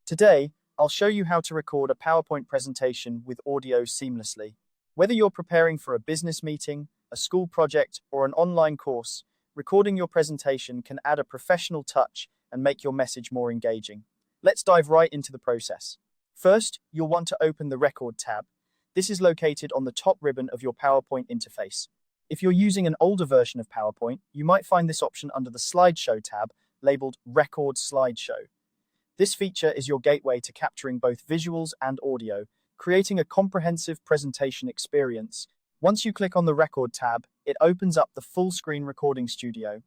Today, I'll show you how to record a PowerPoint presentation with audio seamlessly. Whether you're preparing for a business meeting, a school project, or an online course, recording your presentation can add a professional touch and make your message more engaging. Let's dive right into the process. First, you'll want to open the Record tab. This is located on the top ribbon of your PowerPoint interface. If you're using an older version of PowerPoint, you might find this option under the Slideshow tab, labeled Record Slideshow. This feature is your gateway to capturing both visuals and audio, creating a comprehensive presentation experience. Once you click on the Record tab, it opens up the full-screen recording studio.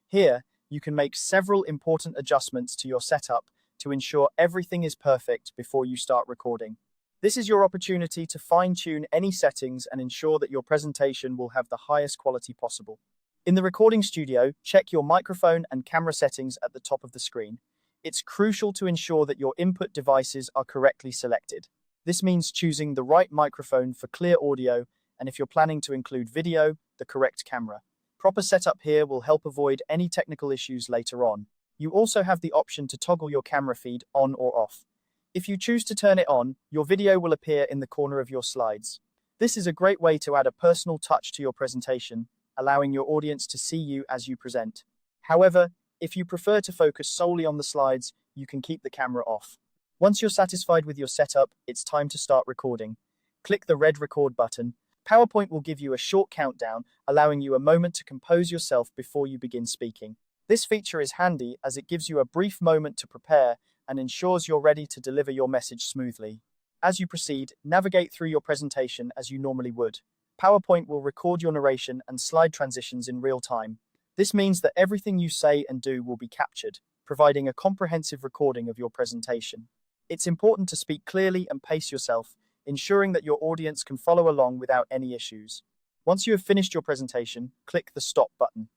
Here, you can make several important adjustments to your setup to ensure everything is perfect before you start recording. This is your opportunity to fine-tune any settings and ensure that your presentation will have the highest quality possible. In the recording studio, check your microphone and camera settings at the top of the screen. It's crucial to ensure that your input devices are correctly selected. This means choosing the right microphone for clear audio, and if you're planning to include video, the correct camera. Proper setup here will help avoid any technical issues later on. You also have the option to toggle your camera feed on or off. If you choose to turn it on, your video will appear in the corner of your slides. This is a great way to add a personal touch to your presentation, allowing your audience to see you as you present. However, if you prefer to focus solely on the slides, you can keep the camera off. Once you're satisfied with your setup, it's time to start recording. Click the red record button. PowerPoint will give you a short countdown, allowing you a moment to compose yourself before you begin speaking. This feature is handy as it gives you a brief moment to prepare and ensures you're ready to deliver your message smoothly. As you proceed, navigate through your presentation as you normally would. PowerPoint will record your narration and slide transitions in real time. This means that everything you say and do will be captured, providing a comprehensive recording of your presentation. It's important to speak clearly and pace yourself, ensuring that your audience can follow along without any issues. Once you have finished your presentation, click the Stop button.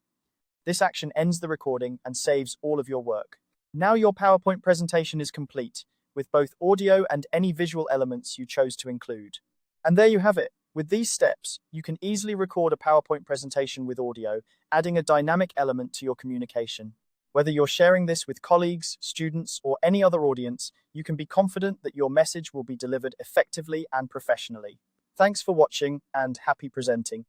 This action ends the recording and saves all of your work. Now your PowerPoint presentation is complete, with both audio and any visual elements you chose to include. And there you have it. With these steps, you can easily record a PowerPoint presentation with audio, adding a dynamic element to your communication. Whether you're sharing this with colleagues, students, or any other audience, you can be confident that your message will be delivered effectively and professionally. Thanks for watching and happy presenting.